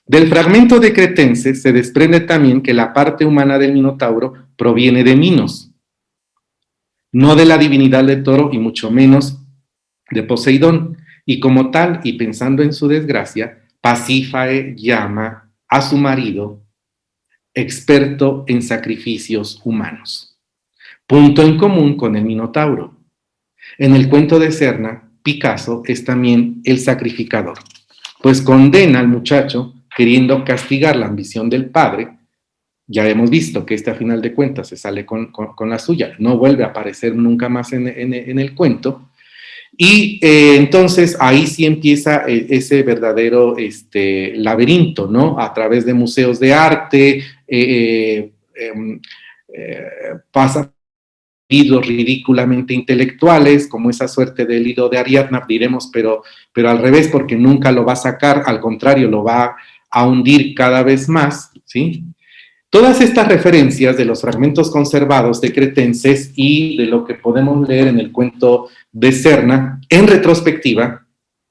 Del fragmento de Cretense se desprende también que la parte humana del Minotauro proviene de Minos, no de la divinidad del toro y mucho menos de Poseidón, y como tal, y pensando en su desgracia, Pasífae llama a su marido experto en sacrificios humanos. Punto en común con el Minotauro. En el cuento de Serna, Picasso es también el sacrificador, pues condena al muchacho queriendo castigar la ambición del padre. Ya hemos visto que a final de cuentas se sale con la suya, no vuelve a aparecer nunca más en el cuento, y entonces ahí sí empieza ese verdadero laberinto, ¿no? A través de museos de arte, pasa lidos ridículamente intelectuales, como esa suerte del hilo de Ariadna, diremos, pero al revés, porque nunca lo va a sacar, al contrario, lo va a hundir cada vez más, ¿sí? Todas estas referencias de los fragmentos conservados de Cretenses y de lo que podemos leer en el cuento de Serna, en retrospectiva,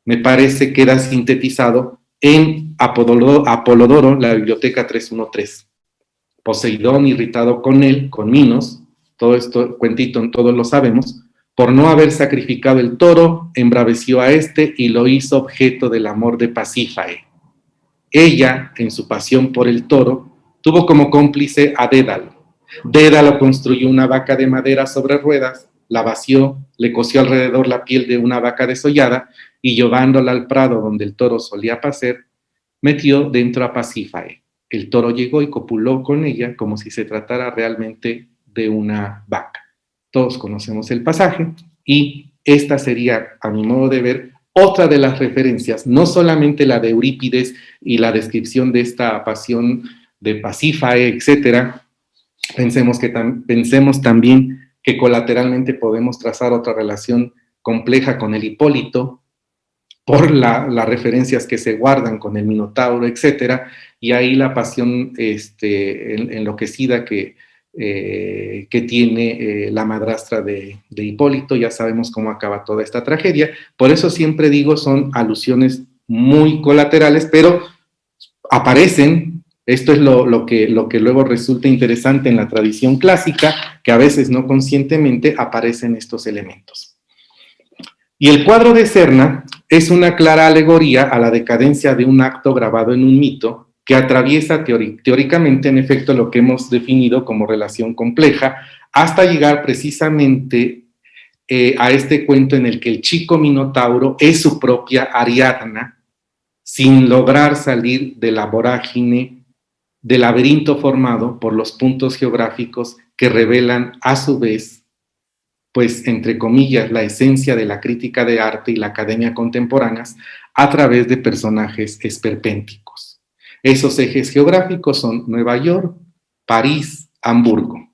me parece queda sintetizado en Apolodoro, la Biblioteca 313. Poseidón, irritado con él, con Minos, todo esto, cuentito, todos lo sabemos, por no haber sacrificado el toro, embraveció a este y lo hizo objeto del amor de Pasífae. Ella, en su pasión por el toro, tuvo como cómplice a Dédalo. Dédalo construyó una vaca de madera sobre ruedas, la vació, le cosió alrededor la piel de una vaca desollada y llevándola al prado donde el toro solía pacer, metió dentro a Pasífae. El toro llegó y copuló con ella como si se tratara realmente de una vaca. Todos conocemos el pasaje y esta sería, a mi modo de ver, otra de las referencias, no solamente la de Eurípides y la descripción de esta pasión de Pasífae, etcétera. Pensemos también que colateralmente podemos trazar otra relación compleja con el Hipólito, por las referencias que se guardan con el Minotauro, etcétera, y ahí la pasión enloquecida que tiene la madrastra de Hipólito. Ya sabemos cómo acaba toda esta tragedia. Por eso siempre digo, son alusiones muy colaterales, pero aparecen. Esto es lo que luego resulta interesante en la tradición clásica, que a veces no conscientemente aparecen estos elementos. Y el cuadro de Serna es una clara alegoría a la decadencia de un acto grabado en un mito que atraviesa teóricamente, en efecto, lo que hemos definido como relación compleja, hasta llegar precisamente a este cuento en el que el chico Minotauro es su propia Ariadna, sin lograr salir de la vorágine, del laberinto formado por los puntos geográficos que revelan a su vez, pues, entre comillas, la esencia de la crítica de arte y la academia contemporáneas a través de personajes esperpénticos. Esos ejes geográficos son Nueva York, París, Hamburgo.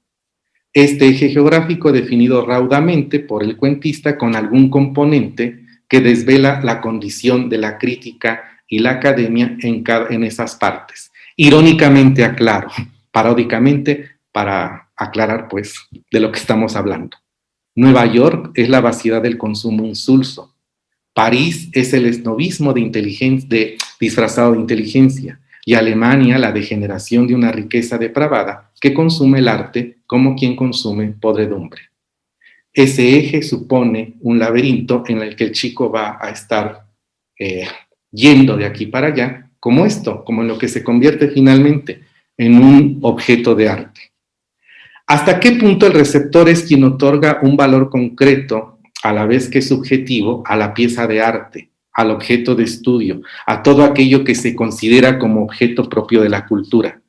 Este eje geográfico definido raudamente por el cuentista con algún componente que desvela la condición de la crítica y la academia en esas partes. Irónicamente aclaro, paródicamente, para aclarar, pues, de lo que estamos hablando. Nueva York es la vaciedad del consumo insulso. París es el esnovismo disfrazado de inteligencia. Y Alemania, la degeneración de una riqueza depravada que consume el arte como quien consume podredumbre. Ese eje supone un laberinto en el que el chico va a estar yendo de aquí para allá, como en lo que se convierte finalmente en un objeto de arte. ¿Hasta qué punto el receptor es quien otorga un valor concreto, a la vez que subjetivo, a la pieza de arte, al objeto de estudio, a todo aquello que se considera como objeto propio de la cultura?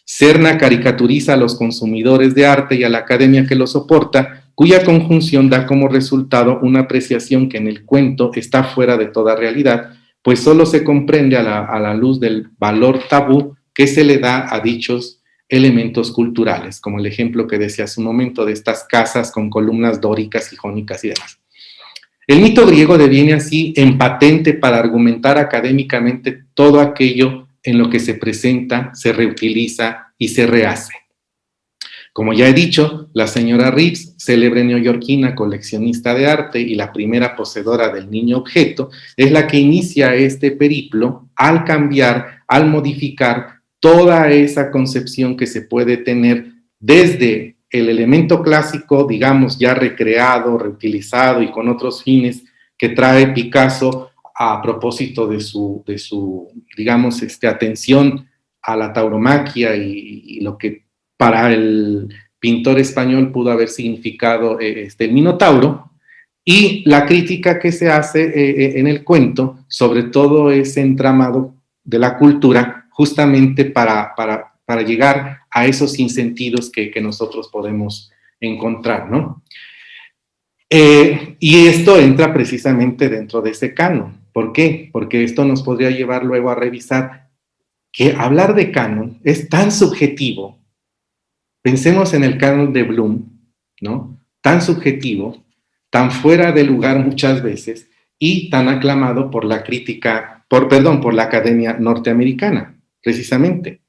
Serna caricaturiza a los consumidores de arte y a la academia que lo soporta cuya conjunción da como resultado una apreciación que en el cuento está fuera de toda realidad, pues solo se comprende a la luz del valor tabú que se le da a dichos elementos culturales, como el ejemplo que decía hace un momento de estas casas con columnas dóricas y jónicas y demás. El mito griego deviene así en patente para argumentar académicamente todo aquello en lo que se presenta, se reutiliza y se rehace. Como ya he dicho, la señora Reeves, célebre neoyorquina coleccionista de arte y la primera poseedora del niño objeto, es la que inicia este periplo al cambiar, al modificar toda esa concepción que se puede tener desde el elemento clásico, digamos, ya recreado, reutilizado y con otros fines que trae Picasso a propósito de su digamos, atención a la tauromaquia y lo que para el pintor español pudo haber significado el Minotauro, y la crítica que se hace en el cuento sobre todo ese entramado de la cultura, justamente para llegar a esos sinsentidos que nosotros podemos encontrar, ¿no? Y esto entra precisamente dentro de ese canon. ¿Por qué? Porque esto nos podría llevar luego a revisar que hablar de canon es tan subjetivo. Pensemos en el canon de Bloom, ¿no? Tan subjetivo, tan fuera de lugar muchas veces y tan aclamado por la crítica, por la Academia Norteamericana, precisamente,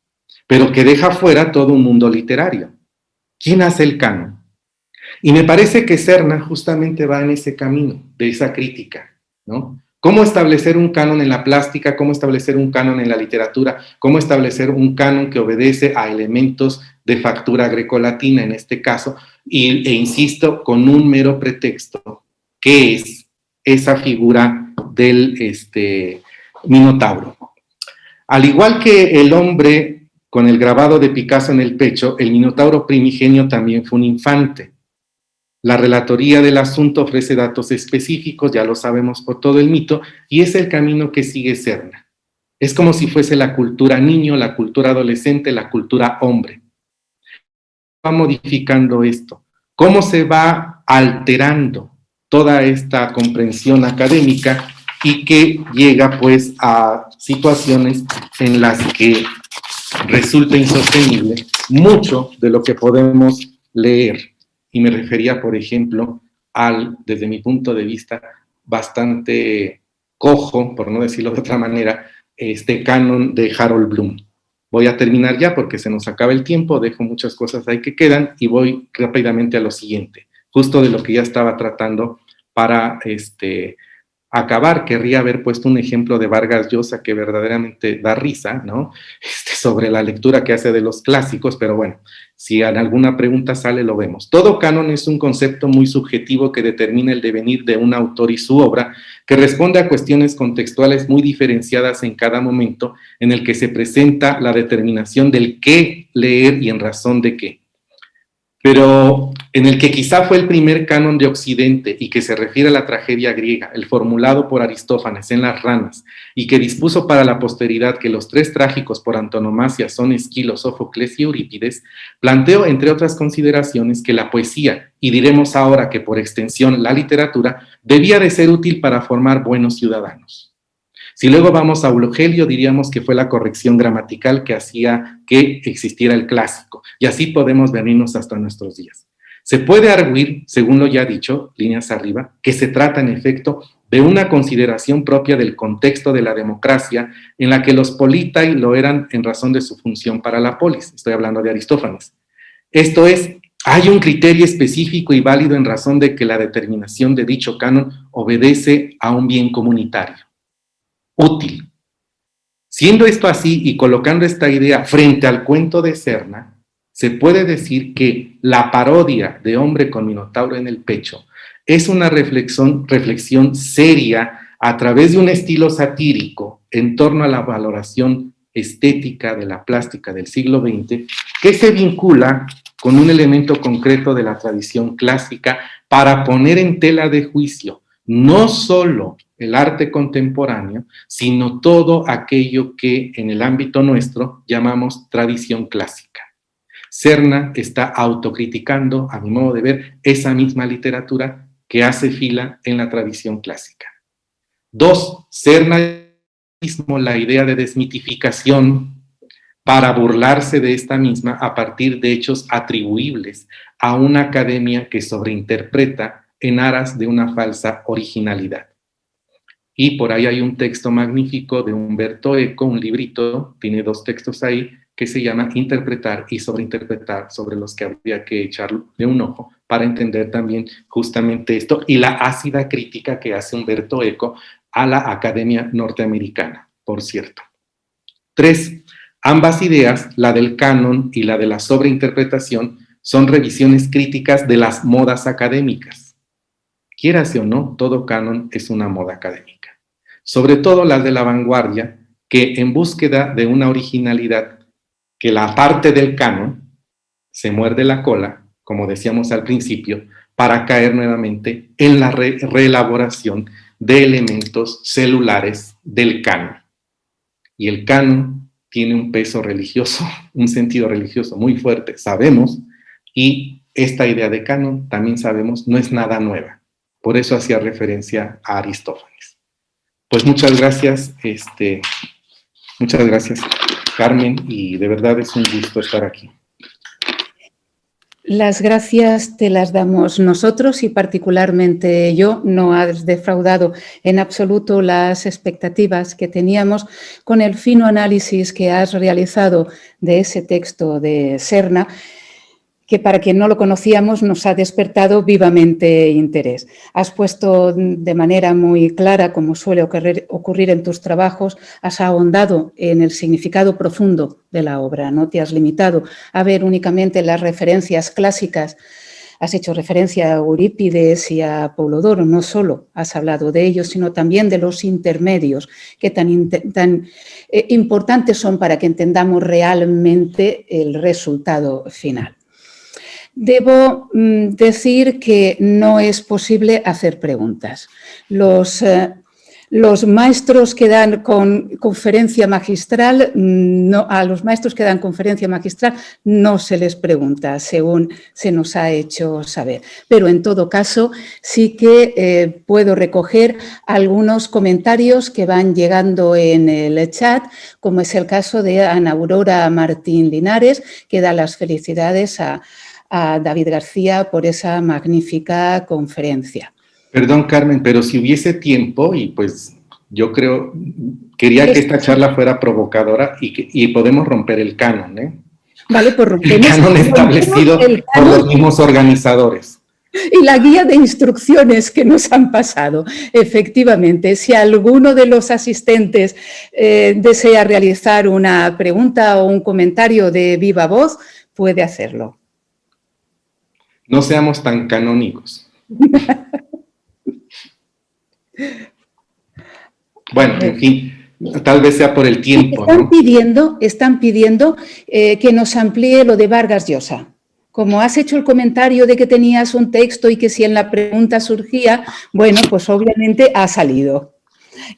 pero que deja fuera todo un mundo literario. ¿Quién hace el canon? Y me parece que Serna justamente va en ese camino, de esa crítica, ¿no? ¿Cómo establecer un canon en la plástica? ¿Cómo establecer un canon en la literatura? ¿Cómo establecer un canon que obedece a elementos de factura grecolatina en este caso? E insisto, con un mero pretexto, que es esa figura del Minotauro. Al igual que el hombre con el grabado de Picasso en el pecho, el Minotauro primigenio también fue un infante. La relatoría del asunto ofrece datos específicos, ya lo sabemos por todo el mito, y es el camino que sigue Serna. Es como si fuese la cultura niño, la cultura adolescente, la cultura hombre. Va modificando esto. ¿Cómo se va alterando toda esta comprensión académica y que llega pues a situaciones en las que resulta insostenible mucho de lo que podemos leer? Y me refería, por ejemplo, desde mi punto de vista, bastante cojo, por no decirlo de otra manera, canon de Harold Bloom. Voy a terminar ya porque se nos acaba el tiempo, dejo muchas cosas ahí que quedan y voy rápidamente a lo siguiente, justo de lo que ya estaba tratando para acabar. Querría haber puesto un ejemplo de Vargas Llosa que verdaderamente da risa, ¿no? Sobre la lectura que hace de los clásicos, pero bueno, si en alguna pregunta sale, lo vemos. Todo canon es un concepto muy subjetivo que determina el devenir de un autor y su obra, que responde a cuestiones contextuales muy diferenciadas en cada momento en el que se presenta la determinación del qué leer y en razón de qué. Pero en el que quizá fue el primer canon de Occidente y que se refiere a la tragedia griega, el formulado por Aristófanes en Las Ranas, y que dispuso para la posteridad que los tres trágicos por antonomasia son Esquilo, Sófocles y Eurípides, planteó, entre otras consideraciones, que la poesía, y diremos ahora que por extensión la literatura, debía de ser útil para formar buenos ciudadanos. Si luego vamos a Eulogelio, diríamos que fue la corrección gramatical que hacía que existiera el clásico, y así podemos venirnos hasta nuestros días. Se puede arguir, según lo ya dicho, líneas arriba, que se trata en efecto de una consideración propia del contexto de la democracia en la que los politai lo eran en razón de su función para la polis. Estoy hablando de Aristófanes. Esto es, hay un criterio específico y válido en razón de que la determinación de dicho canon obedece a un bien comunitario útil. Siendo esto así y colocando esta idea frente al cuento de Serna, se puede decir que la parodia de Hombre con Minotauro en el pecho es una reflexión seria a través de un estilo satírico en torno a la valoración estética de la plástica del siglo XX, que se vincula con un elemento concreto de la tradición clásica para poner en tela de juicio no solo el arte contemporáneo, sino todo aquello que en el ámbito nuestro llamamos tradición clásica. Serna está autocriticando, a mi modo de ver, esa misma literatura que hace fila en la tradición clásica. 2, Serna mismo la idea de desmitificación para burlarse de esta misma a partir de hechos atribuibles a una academia que sobreinterpreta en aras de una falsa originalidad. Y por ahí hay un texto magnífico de Umberto Eco, un librito, tiene 2 textos ahí, que se llama Interpretar y Sobreinterpretar, sobre los que habría que echarle un ojo para entender también justamente esto y la ácida crítica que hace Umberto Eco a la Academia Norteamericana, por cierto. 3, ambas ideas, la del canon y la de la sobreinterpretación, son revisiones críticas de las modas académicas. Quierase o no, todo canon es una moda académica. Sobre todo las de la vanguardia, que en búsqueda de una originalidad, que la parte del canon se muerde la cola, como decíamos al principio, para caer nuevamente en la reelaboración de elementos celulares del canon. Y el canon tiene un peso religioso, un sentido religioso muy fuerte, sabemos, y esta idea de canon, también sabemos, no es nada nueva. Por eso hacía referencia a Aristófanes. Pues muchas gracias, Carmen, y de verdad es un gusto estar aquí. Las gracias te las damos nosotros y particularmente yo. No has defraudado en absoluto las expectativas que teníamos con el fino análisis que has realizado de ese texto de Serna, que para quien no lo conocíamos nos ha despertado vivamente interés. Has puesto de manera muy clara, como suele ocurrir en tus trabajos, has ahondado en el significado profundo de la obra, no te has limitado a ver únicamente las referencias clásicas. Has hecho referencia a Eurípides y a Polodoro, no solo has hablado de ellos, sino también de los intermedios, que tan importantes son para que entendamos realmente el resultado final. Debo decir que no es posible hacer preguntas. Los maestros que dan conferencia magistral, a los maestros que dan conferencia magistral no se les pregunta, según se nos ha hecho saber. Pero en todo caso, sí que puedo recoger algunos comentarios que van llegando en el chat, como es el caso de Ana Aurora Martín Linares, que da las felicidades a David García por esa magnífica conferencia. Perdón, Carmen, pero si hubiese tiempo, y pues yo quería que esta charla fuera provocadora y podemos romper el canon, ¿eh? Vale, pues rompemos el canon establecido por los mismos organizadores. Y la guía de instrucciones que nos han pasado. Efectivamente, si alguno de los asistentes desea realizar una pregunta o un comentario de viva voz, puede hacerlo. No seamos tan canónicos. Bueno, en fin, tal vez sea por el tiempo, ¿no? Están pidiendo que nos amplíe lo de Vargas Llosa. Como has hecho el comentario de que tenías un texto y que si en la pregunta surgía, bueno, pues obviamente ha salido.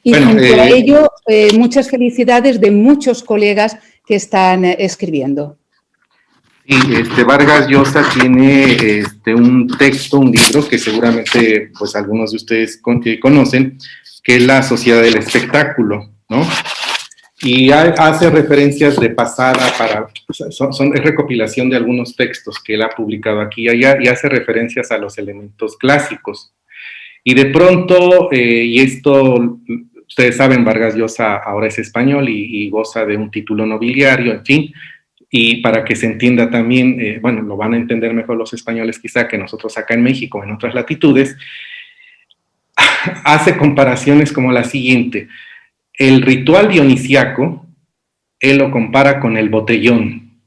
Y bueno, junto a ello, muchas felicidades de muchos colegas que están escribiendo. Sí, Vargas Llosa tiene un texto, un libro que seguramente pues algunos de ustedes conocen, que es La Sociedad del Espectáculo, ¿no? Y hace referencias de pasada es recopilación de algunos textos que él ha publicado aquí y allá y hace referencias a los elementos clásicos. Y de pronto, y esto, ustedes saben, Vargas Llosa ahora es español y goza de un título nobiliario, en fin. Y para que se entienda también, bueno, lo van a entender mejor los españoles quizá que nosotros acá en México, en otras latitudes, hace comparaciones como la siguiente. El ritual dionisiaco, él lo compara con el botellón,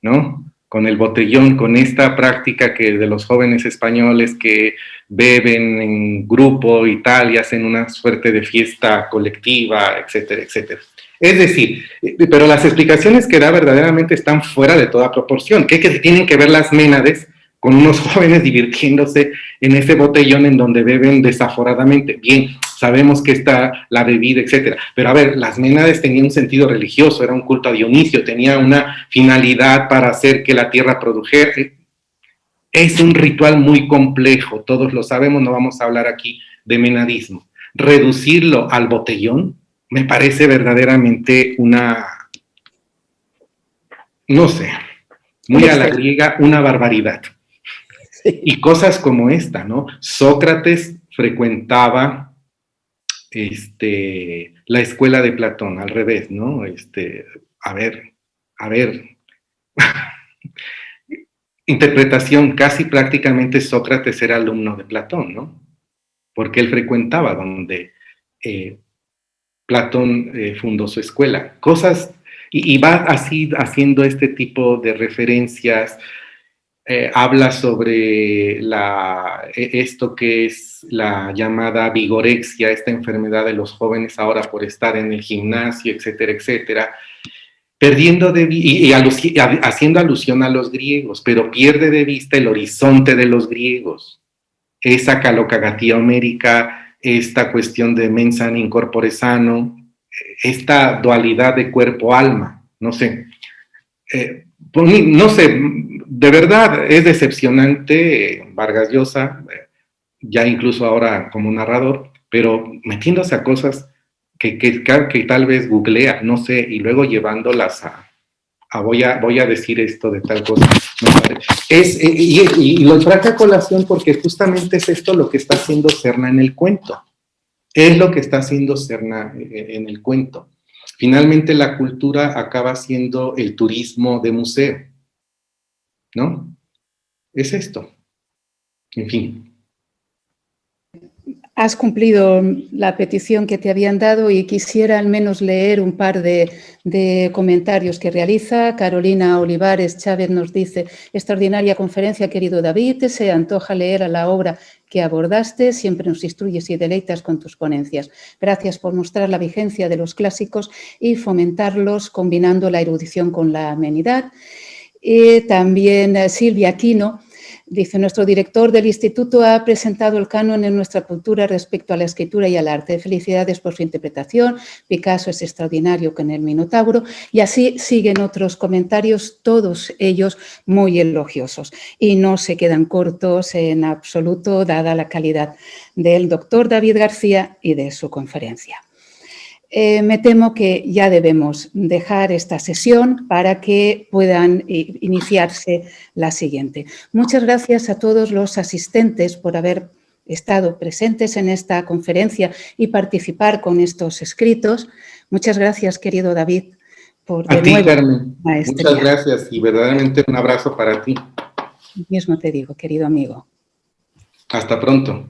¿no? Con el botellón, con esta práctica que de los jóvenes españoles que beben en grupo y tal, y hacen una suerte de fiesta colectiva, etcétera, etcétera. Es decir, pero las explicaciones que da verdaderamente están fuera de toda proporción. Que tienen que ver las Ménades con unos jóvenes divirtiéndose en ese botellón en donde beben desaforadamente. Bien, sabemos que está la bebida, etcétera. Pero a ver, las Ménades tenían un sentido religioso, era un culto a Dionisio, tenía una finalidad para hacer que la tierra produjera. Es un ritual muy complejo, todos lo sabemos, no vamos a hablar aquí de menadismo. Reducirlo al botellón me parece verdaderamente una, no sé, muy a la griega, una barbaridad. Sí. Y cosas como esta, ¿no? Sócrates frecuentaba la escuela de Platón, al revés, ¿no? A ver. Interpretación, casi prácticamente Sócrates era alumno de Platón, ¿no? Porque él frecuentaba donde Platón fundó su escuela. Cosas, y va así haciendo este tipo de referencias, habla sobre esto que es la llamada vigorexia, esta enfermedad de los jóvenes ahora por estar en el gimnasio, etcétera, etcétera, perdiendo haciendo alusión a los griegos, pero pierde de vista el horizonte de los griegos, esa calocagatía homérica, esta cuestión de mensam in corpore sano, esta dualidad de cuerpo-alma, no sé, de verdad es decepcionante Vargas Llosa, ya incluso ahora como narrador, pero metiéndose a cosas que tal vez googlea, no sé, y luego llevándolas a voy a decir esto de tal cosa. Y lo traje a colación porque justamente es esto lo que está haciendo Serna en el cuento. Es lo que está haciendo Serna en el cuento. Finalmente la cultura acaba siendo el turismo de museo, ¿no? Es esto. En fin. Has cumplido la petición que te habían dado y quisiera al menos leer un par de comentarios que realiza. Carolina Olivares Chávez nos dice: extraordinaria conferencia, querido David, se antoja leer a la obra que abordaste, siempre nos instruyes y deleitas con tus ponencias. Gracias por mostrar la vigencia de los clásicos y fomentarlos combinando la erudición con la amenidad. Y también Silvia Aquino dice: nuestro director del instituto ha presentado el canon en nuestra cultura respecto a la escritura y al arte. Felicidades por su interpretación. Picasso es extraordinario con el Minotauro. Y así siguen otros comentarios, todos ellos muy elogiosos. Y no se quedan cortos en absoluto, dada la calidad del doctor David García y de su conferencia. Me temo que ya debemos dejar esta sesión para que puedan iniciarse la siguiente. Muchas gracias a todos los asistentes por haber estado presentes en esta conferencia y participar con estos escritos. Muchas gracias, querido David, por de nuevo, Carmen. Muchas gracias y verdaderamente un abrazo para ti. Mismo te digo, querido amigo. Hasta pronto.